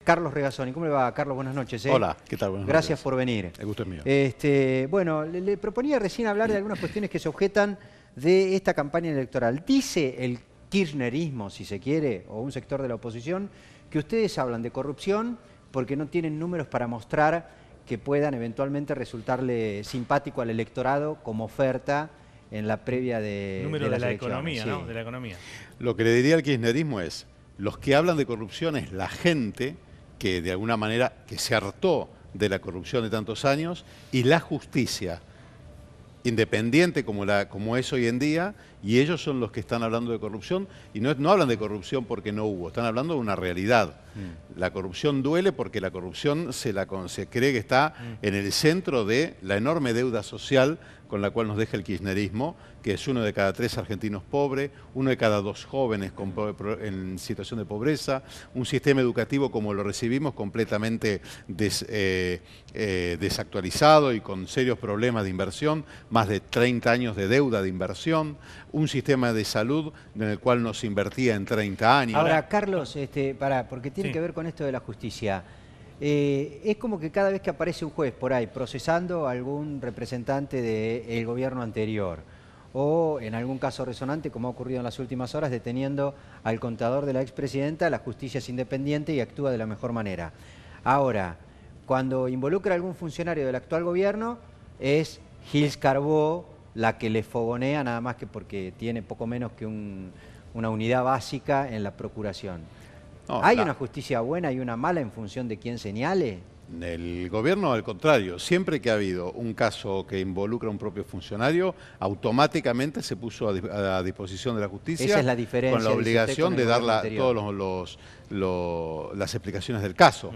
Carlos Regazzoni. ¿Cómo le va, Carlos? Buenas noches. Hola, ¿qué tal? Buenas Gracias noches. por venir. El gusto es mío. Bueno, le proponía recién hablar de algunas cuestiones que se objetan de esta campaña electoral. Dice el kirchnerismo, si se quiere, o un sector de la oposición, que ustedes hablan de corrupción porque no tienen números para mostrar que puedan eventualmente resultarle simpático al electorado como oferta en la previa de número de la elecciones. economía, ¿no? De la economía. Lo que le diría al kirchnerismo es, los que hablan de corrupción es la gente que de alguna manera que se hartó de la corrupción de tantos años y la justicia independiente como es hoy en día, y ellos son los que están hablando de corrupción, y no hablan de corrupción porque no hubo, están hablando de una realidad. La corrupción duele porque la corrupción se cree que está en el centro de la enorme deuda social con la cual nos deja el kirchnerismo, que es 1 de cada 3 argentinos pobre, 1 de cada 2 jóvenes en situación de pobreza, un sistema educativo como lo recibimos completamente desactualizado y con serios problemas de inversión, más de 30 años de deuda de inversión, un sistema de salud en el cual no se invertía en 30 años. Ahora, Carlos, porque tiene que ver con esto de la justicia. Es como que cada vez que aparece un juez por ahí procesando a algún representante del gobierno anterior o en algún caso resonante, como ha ocurrido en las últimas horas, deteniendo al contador de la expresidenta, la justicia es independiente y actúa de la mejor manera. Ahora, cuando involucra a algún funcionario del actual gobierno, es Gils Carbó la que le fogonea, nada más que porque tiene poco menos que una unidad básica en la procuración. No, ¿Hay una justicia buena y una mala en función de quién señale? El gobierno, al contrario, siempre que ha habido un caso que involucra a un propio funcionario, automáticamente se puso a disposición de la justicia. Esa es la diferencia, con la obligación de dar todas las explicaciones del caso.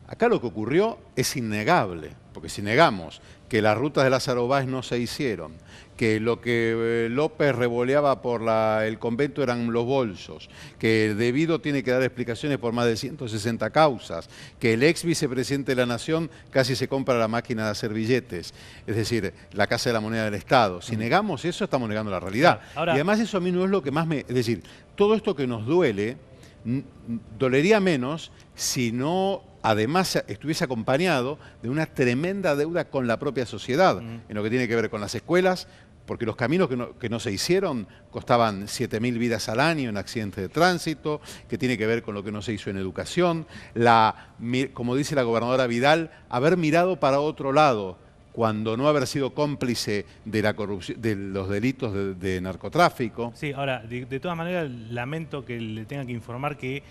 Acá lo que ocurrió es innegable, porque si negamos que las rutas de Lázaro Báez no se hicieron, que lo que López revoleaba por el convento eran los bolsos, que Debido tiene que dar explicaciones por más de 160 causas, que el ex vicepresidente de la Nación casi se compra la máquina de hacer billetes, es decir, la Casa de la Moneda del Estado. Si negamos eso, estamos negando la realidad. Ahora, y además eso a mí no es lo que más me... Es decir, todo esto que nos duele, dolería menos si no... además estuviese acompañado de una tremenda deuda con la propia sociedad, en lo que tiene que ver con las escuelas, porque los caminos que no se hicieron costaban 7.000 vidas al año en accidentes de tránsito, que tiene que ver con lo que no se hizo en educación, como dice la gobernadora Vidal, haber mirado para otro lado, cuando no haber sido cómplice de la corrupción, de los delitos de narcotráfico. Sí, ahora, de todas maneras, lamento que le tenga que informar que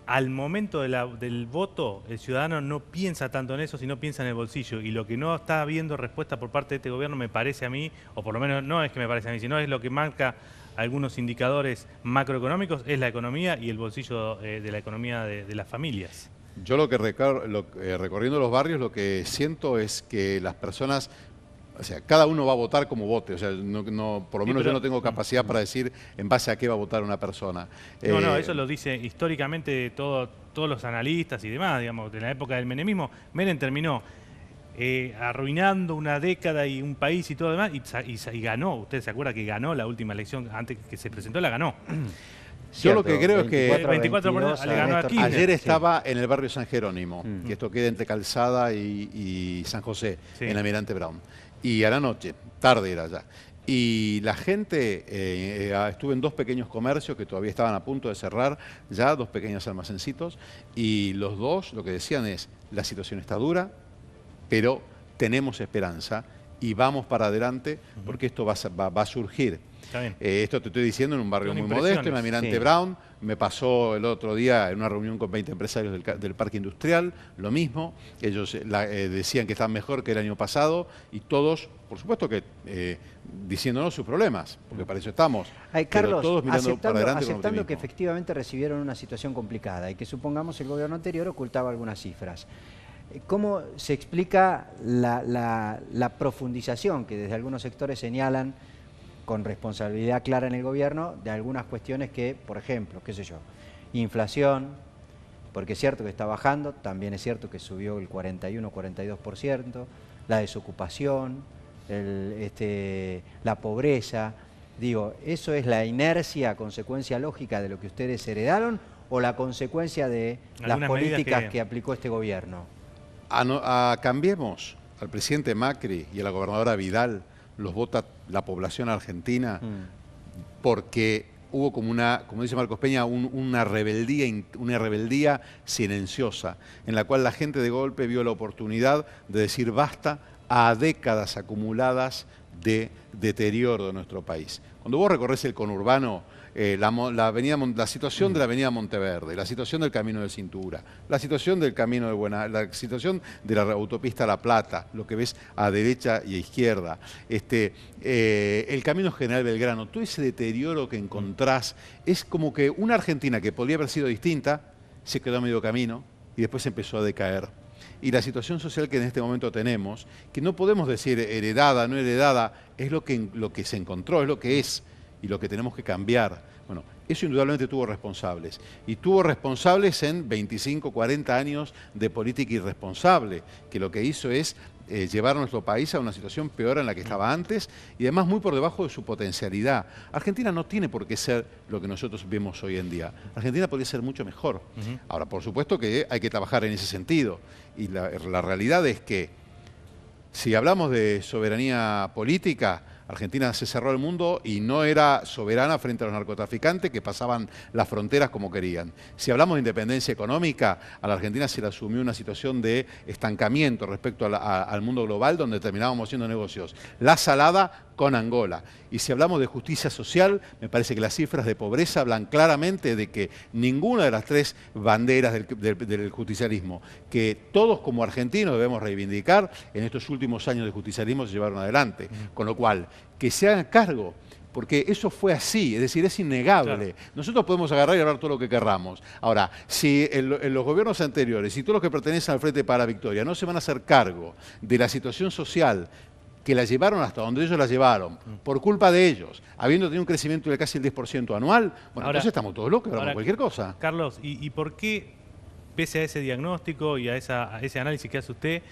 al momento del voto, el ciudadano no piensa tanto en eso, sino piensa en el bolsillo. Y lo que no está habiendo respuesta por parte de este gobierno, me parece a mí, o por lo menos no es que me parece a mí, sino es lo que marca algunos indicadores macroeconómicos, es la economía y el bolsillo de la economía de las familias. Yo recorriendo los barrios, lo que siento es que las personas... O sea, cada uno va a votar como vote, o sea, por lo menos yo no tengo capacidad para decir en base a qué va a votar una persona. No, eso lo dice históricamente todos los analistas y demás, digamos, de la época del menemismo. Menem terminó arruinando una década y un país y todo demás, y ganó. ¿Usted se acuerda que ganó la última elección? Antes que se presentó, la ganó. Yo lo que creo es que 24% le ganó a Kirchner. Ayer estaba en el barrio San Jerónimo, que esto queda entre Calzada y San José, en la Almirante Brown. Y a la noche, tarde era ya. Y la gente, estuve en 2 pequeños comercios que todavía estaban a punto de cerrar, ya 2 pequeños almacencitos, y los 2 lo que decían es, la situación está dura, pero tenemos esperanza y vamos para adelante porque esto va a surgir. Está bien. Esto te estoy diciendo en un barrio muy modesto, en Almirante Brown. Me pasó el otro día en una reunión con 20 empresarios del parque industrial, lo mismo. Ellos decían que están mejor que el año pasado y todos, por supuesto que diciéndonos sus problemas, porque para eso estamos. Carlos, todos mirando para adelante aceptando que efectivamente recibieron una situación complicada y que supongamos el gobierno anterior ocultaba algunas cifras. ¿Cómo se explica la profundización que desde algunos sectores señalan con responsabilidad clara en el gobierno de algunas cuestiones que, por ejemplo, qué sé yo, inflación, porque es cierto que está bajando, también es cierto que subió el 41-42%, la desocupación, la pobreza? Digo, ¿eso es la inercia, consecuencia lógica de lo que ustedes heredaron o la consecuencia de las Algunas medidas políticas que aplicó este gobierno? A Cambiemos, al presidente Macri y a la gobernadora Vidal, los vota la población argentina porque hubo como como dice Marcos Peña, una rebeldía silenciosa, en la cual la gente de golpe vio la oportunidad de decir basta a décadas acumuladas de deterioro de nuestro país. Cuando vos recorres el conurbano, la situación de la avenida Monteverde, la situación del Camino de Cintura, la situación del Camino de la situación de la autopista La Plata, lo que ves a derecha y a izquierda, el Camino General Belgrano, todo ese deterioro que encontrás, es como que una Argentina que podría haber sido distinta, se quedó a medio camino y después empezó a decaer. Y la situación social que en este momento tenemos, que no podemos decir heredada, no heredada, es lo que se encontró, es lo que es y lo que tenemos que cambiar. Bueno, eso indudablemente tuvo responsables. Y tuvo responsables en 25, 40 años de política irresponsable, que lo que hizo es llevar a nuestro país a una situación peor en la que estaba antes y además muy por debajo de su potencialidad. Argentina no tiene por qué ser lo que nosotros vemos hoy en día. Argentina podría ser mucho mejor. Ahora, por supuesto que hay que trabajar en ese sentido. Y la realidad es que si hablamos de soberanía política, Argentina se cerró al mundo y no era soberana frente a los narcotraficantes que pasaban las fronteras como querían. Si hablamos de independencia económica, a la Argentina se le asumió una situación de estancamiento respecto al mundo global donde terminábamos haciendo negocios. La salada con Angola. Y si hablamos de justicia social, me parece que las cifras de pobreza hablan claramente de que ninguna de las tres banderas del justicialismo, que todos como argentinos debemos reivindicar, en estos últimos años de justicialismo se llevaron adelante. Con lo cual, que se hagan cargo, porque eso fue así, es decir, es innegable. Claro. Nosotros podemos agarrar y hablar todo lo que querramos. Ahora, si en los gobiernos anteriores y todos los que pertenecen al Frente para la Victoria no se van a hacer cargo de la situación social que la llevaron hasta donde ellos la llevaron, por culpa de ellos, habiendo tenido un crecimiento de casi el 10% anual, bueno, ahora, entonces estamos todos locos, hablamos cualquier cosa. Carlos, ¿y por qué, pese a ese diagnóstico y a ese análisis que hace usted,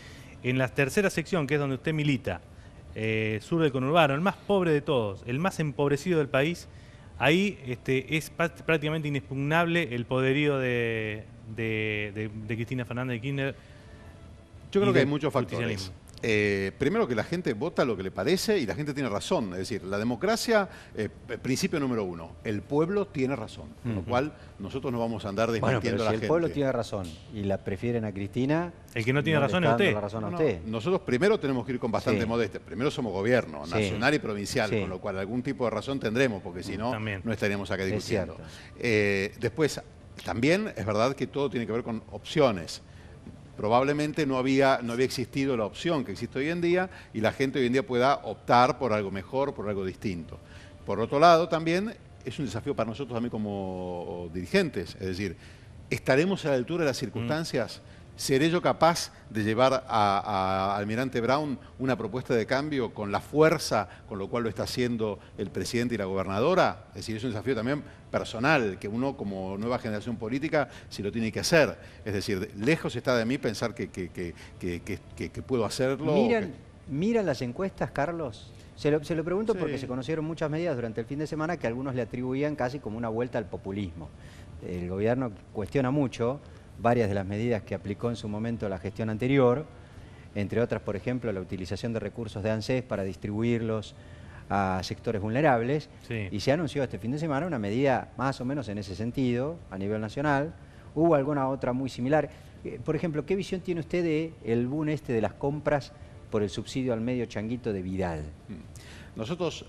en la tercera sección, que es donde usted milita, sur del conurbano, el más pobre de todos, el más empobrecido del país, ahí es prácticamente inexpugnable el poderío de Cristina Fernández de Kirchner? Yo creo que hay muchos factores. Primero que la gente vota lo que le parece y la gente tiene razón. Es decir, la democracia, principio número uno, el pueblo tiene razón. Con lo cual, nosotros no vamos a andar desmintiendo a la gente. Si el pueblo tiene razón y la prefieren a Cristina... El que no tiene razón es usted. Nosotros primero tenemos que ir con bastante modestia. Primero somos gobierno, nacional y provincial, con lo cual algún tipo de razón tendremos, porque si no, no estaríamos acá discutiendo. Después, también es verdad que todo tiene que ver con opciones. Probablemente no había existido la opción que existe hoy en día y la gente hoy en día pueda optar por algo mejor, por algo distinto. Por otro lado, también es un desafío para nosotros también como dirigentes, es decir, ¿estaremos a la altura de las circunstancias? ¿Seré yo capaz de llevar a Almirante Brown una propuesta de cambio con la fuerza con lo cual lo está haciendo el presidente y la gobernadora? Es decir, es un desafío también personal, que uno como nueva generación política se lo tiene que hacer. Es decir, lejos está de mí pensar que puedo hacerlo. ¿Miran las encuestas, Carlos? Se lo pregunto porque se conocieron muchas medidas durante el fin de semana que algunos le atribuían casi como una vuelta al populismo. El gobierno cuestiona mucho varias de las medidas que aplicó en su momento la gestión anterior, entre otras, por ejemplo, la utilización de recursos de ANSES para distribuirlos a sectores vulnerables, y se anunció este fin de semana una medida más o menos en ese sentido, a nivel nacional. ¿Hubo alguna otra muy similar? Por ejemplo, ¿qué visión tiene usted del boom de las compras por el subsidio al medio changuito de Vidal? Nosotros,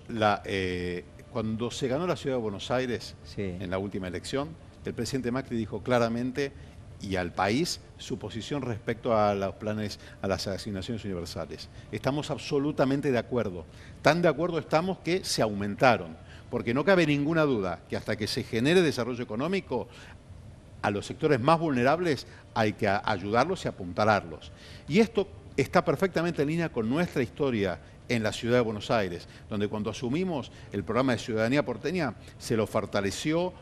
cuando se ganó la Ciudad de Buenos Aires en la última elección, el presidente Macri dijo claramente y al país su posición respecto a los planes, a las asignaciones universales. Estamos absolutamente de acuerdo. Tan de acuerdo estamos que se aumentaron, porque no cabe ninguna duda que hasta que se genere desarrollo económico, a los sectores más vulnerables hay que ayudarlos y apuntalarlos. Y esto está perfectamente en línea con nuestra historia en la Ciudad de Buenos Aires, donde cuando asumimos el programa de Ciudadanía Porteña se lo fortaleció,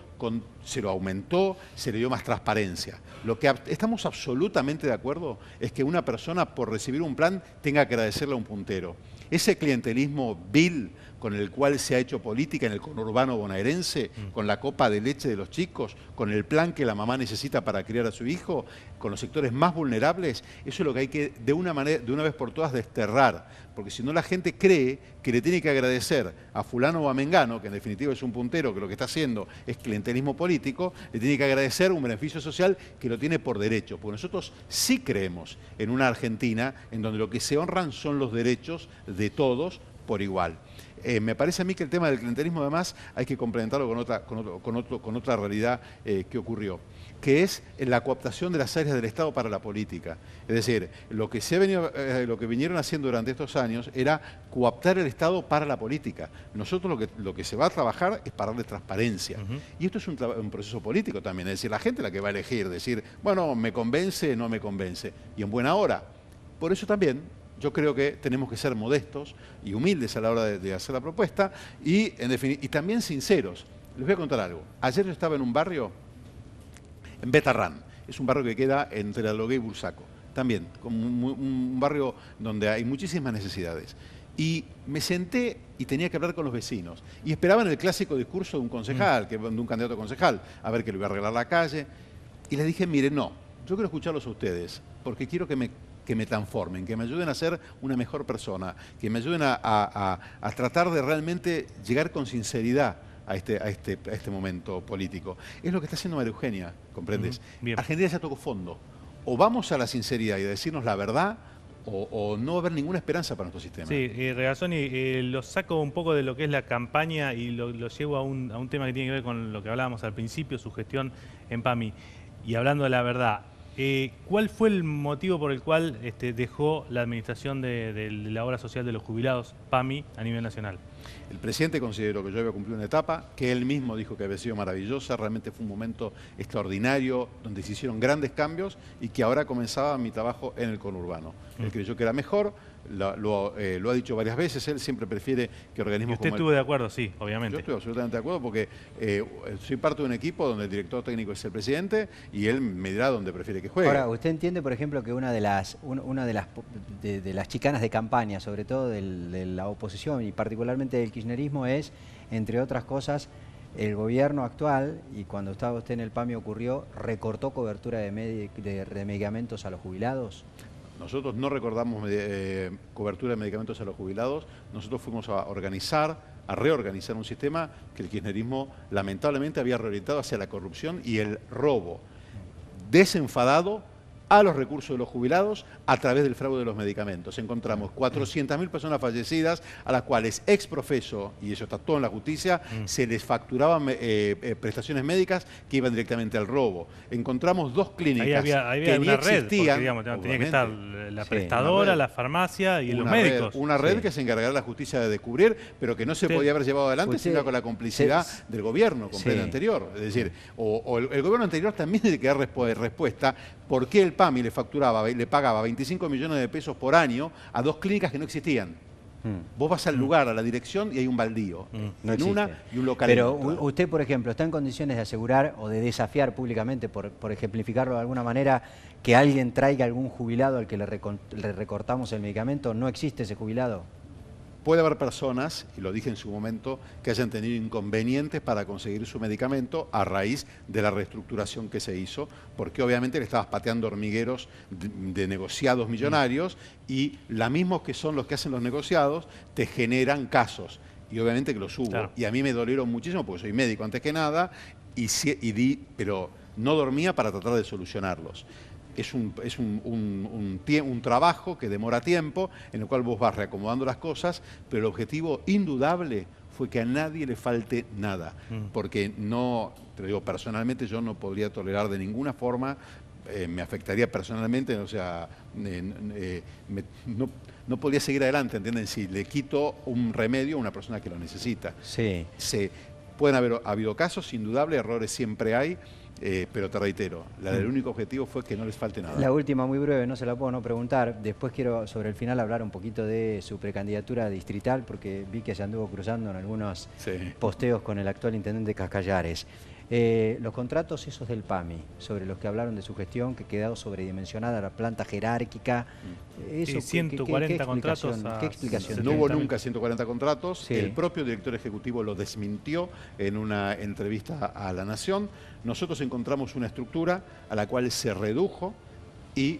se lo aumentó, se le dio más transparencia. Lo que estamos absolutamente de acuerdo es que una persona por recibir un plan tenga que agradecerle a un puntero. Ese clientelismo vil con el cual se ha hecho política en el conurbano bonaerense, con la copa de leche de los chicos, con el plan que la mamá necesita para criar a su hijo, con los sectores más vulnerables, eso es lo que hay que de una vez por todas desterrar, porque si no la gente cree que le tiene que agradecer a fulano o a mengano, que en definitiva es un puntero que lo que está haciendo es clientelismo político, le tiene que agradecer un beneficio social que lo tiene por derecho, porque nosotros sí creemos en una Argentina en donde lo que se honran son los derechos de todos por igual. Me parece a mí que el tema del clientelismo además hay que complementarlo con otra realidad que ocurrió, que es la cooptación de las áreas del Estado para la política. Es decir, lo que vinieron haciendo durante estos años era cooptar el Estado para la política. Nosotros lo que se va a trabajar es para darle transparencia. Y esto es un proceso político también, es decir, la gente la que va a elegir, decir, bueno, me convence, no me convence, y en buena hora. Por eso también yo creo que tenemos que ser modestos y humildes a la hora de hacer la propuesta y también sinceros. Les voy a contar algo. Ayer yo estaba en un barrio, en Betarrán. Es un barrio que queda entre Adrogué y Bursaco. También, como un barrio donde hay muchísimas necesidades. Y me senté y tenía que hablar con los vecinos. Y esperaban el clásico discurso de un concejal, de un candidato a concejal, a ver que le iba a arreglar la calle. Y les dije, miren, no, yo quiero escucharlos a ustedes, porque quiero que me transformen, que me ayuden a ser una mejor persona, que me ayuden a tratar de realmente llegar con sinceridad a este momento político. Es lo que está haciendo María Eugenia, ¿comprendes? Argentina ya tocó fondo. O vamos a la sinceridad y a decirnos la verdad, o no va a haber ninguna esperanza para nuestro sistema. Sí, Regazzoni, lo saco un poco de lo que es la campaña y lo llevo a un tema que tiene que ver con lo que hablábamos al principio, su gestión en PAMI. Y hablando de la verdad, ¿cuál fue el motivo por el cual dejó la administración de la obra social de los jubilados, PAMI, a nivel nacional? El presidente consideró que yo había cumplido una etapa, que él mismo dijo que había sido maravillosa, realmente fue un momento extraordinario, donde se hicieron grandes cambios y que ahora comenzaba mi trabajo en el conurbano. Él creyó que era mejor, lo ha dicho varias veces, él siempre prefiere que organismos como ¿Usted estuvo de acuerdo? Sí, obviamente. Yo estoy absolutamente de acuerdo porque soy parte de un equipo donde el director técnico es el presidente y él me dirá dónde prefiere que juegue. Ahora, ¿usted entiende, por ejemplo, que una de las chicanas de campaña, sobre todo de la oposición y particularmente del kirchnerismo, es, entre otras cosas, el gobierno actual, y cuando estaba usted en el PAMI ocurrió, recortó cobertura de medicamentos a los jubilados? Nosotros no recordamos cobertura de medicamentos a los jubilados, nosotros fuimos a reorganizar un sistema que el kirchnerismo lamentablemente había reorientado hacia la corrupción y el robo desenfadado a los recursos de los jubilados a través del fraude de los medicamentos. Encontramos 400.000 personas fallecidas a las cuales ex profeso, y eso está todo en la justicia, se les facturaban prestaciones médicas que iban directamente al robo. Encontramos dos clínicas ahí había que ni una red, existían. porque, digamos, tenía que estar la prestadora, la farmacia y los médicos. Una red que se encargará la justicia de descubrir, pero que no se podía haber llevado adelante sino con la complicidad del gobierno anterior. Es decir, el gobierno anterior también tiene que dar respuesta por qué el PAMI le pagaba 25 millones de pesos por año a dos clínicas que no existían. Vos vas al lugar, a la dirección, y hay un baldío. No en una y un local. Pero usted, por ejemplo, ¿está en condiciones de asegurar o de desafiar públicamente, por ejemplificarlo de alguna manera, que alguien traiga algún jubilado al que le recortamos el medicamento? ¿No existe ese jubilado? Puede haber personas, y lo dije en su momento, que hayan tenido inconvenientes para conseguir su medicamento a raíz de la reestructuración que se hizo, porque obviamente le estabas pateando hormigueros de negociados millonarios y los mismos que son los que hacen los negociados te generan casos. Y obviamente que los hubo. Claro. Y a mí me dolieron muchísimo porque soy médico antes que nada, pero no dormía para tratar de solucionarlos. Es un trabajo que demora tiempo, en el cual vos vas reacomodando las cosas, pero el objetivo indudable fue que a nadie le falte nada. Porque no, te lo digo personalmente, yo no podría tolerar de ninguna forma, me afectaría personalmente, o sea, no podría seguir adelante, ¿entienden? Si le quito un remedio a una persona que lo necesita. Sí. Pueden haber habido casos, indudable, errores siempre hay. Pero te reitero, el único objetivo fue que no les falte nada. La última, muy breve, no se la puedo no preguntar. Después quiero, sobre el final, hablar un poquito de su precandidatura distrital, porque vi que se anduvo cruzando en algunos posteos con el actual intendente Cascallares. Los contratos esos del PAMI, sobre los que hablaron de su gestión, que ha quedado sobredimensionada la planta jerárquica. Eso, 140 contratos. ¿Qué explicación? No hubo nunca 140 contratos. Sí. El propio director ejecutivo lo desmintió en una entrevista a La Nación. Nosotros encontramos una estructura a la cual se redujo y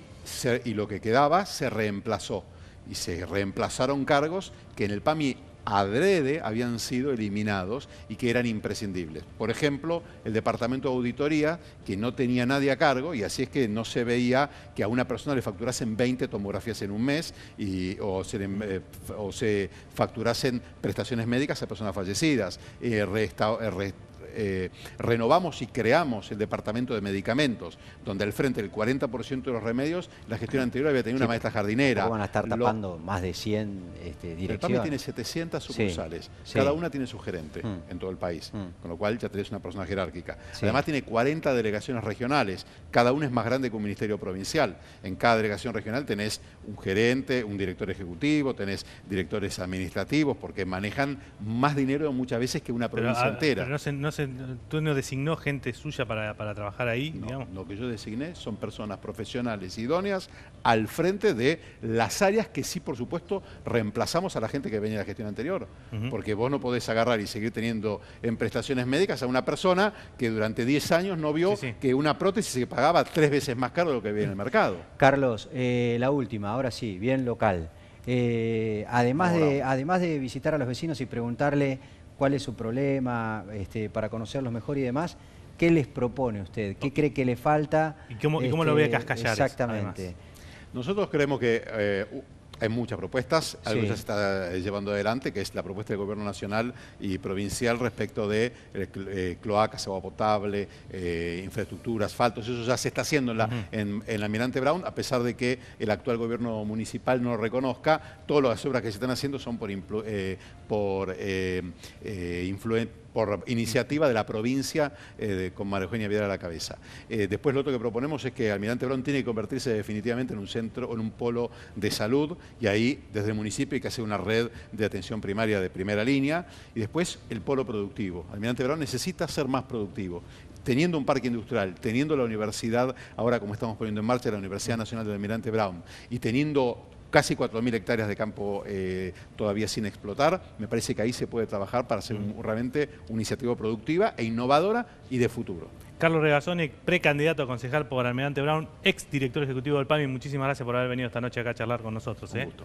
lo que quedaba se reemplazó. Y se reemplazaron cargos que en el PAMI adrede habían sido eliminados y que eran imprescindibles. Por ejemplo, el departamento de auditoría, que no tenía nadie a cargo, y así es que no se veía que a una persona le facturasen 20 tomografías en un mes o se facturasen prestaciones médicas a personas fallecidas. Renovamos y creamos el departamento de medicamentos, donde al frente del 40% de los remedios, la gestión anterior había tenido una maestra jardinera. Van a estar tapando más de 100 direcciones. El PAMI tiene 700 sucursales, cada una tiene su gerente en todo el país, con lo cual ya tenés una persona jerárquica. Además tiene 40 delegaciones regionales, cada una es más grande que un ministerio provincial. En cada delegación regional tenés un gerente, un director ejecutivo, tenés directores administrativos, porque manejan más dinero muchas veces que una provincia entera. Pero ¿tú no designó gente suya para trabajar ahí? No, digamos? lo que yo designé son personas profesionales idóneas al frente de las áreas que sí, por supuesto, reemplazamos a la gente que venía de la gestión anterior. Porque vos no podés agarrar y seguir teniendo en prestaciones médicas a una persona que durante 10 años no vio que una prótesis se pagaba 3 veces más caro de lo que había en el mercado. Carlos, la última, ahora sí, bien local. Además de visitar a los vecinos y preguntarle cuál es su problema, para conocerlos mejor y demás, ¿qué les propone usted? ¿Qué cree que le falta? ¿Y cómo lo ve a Cascallares? Exactamente. Además. Nosotros creemos que hay muchas propuestas, algo ya se está llevando adelante, que es la propuesta del Gobierno Nacional y Provincial respecto de cloacas, agua potable, infraestructura, asfaltos. Eso ya se está haciendo en la Almirante Brown, a pesar de que el actual Gobierno Municipal no lo reconozca. Todas las obras que se están haciendo son por iniciativa de la provincia con María Eugenia Vidal a la cabeza. Después lo otro que proponemos es que Almirante Brown tiene que convertirse definitivamente en un centro, en un polo de salud, y ahí desde el municipio hay que hacer una red de atención primaria de primera línea, y después el polo productivo. Almirante Brown necesita ser más productivo. Teniendo un parque industrial, teniendo la universidad, ahora como estamos poniendo en marcha la Universidad Nacional del Almirante Brown, y teniendo casi 4.000 hectáreas de campo todavía sin explotar, me parece que ahí se puede trabajar para hacer realmente una iniciativa productiva e innovadora y de futuro. Carlos Regazzoni, precandidato a concejal por Almirante Brown, ex director ejecutivo del PAMI, muchísimas gracias por haber venido esta noche acá a charlar con nosotros. Un gusto.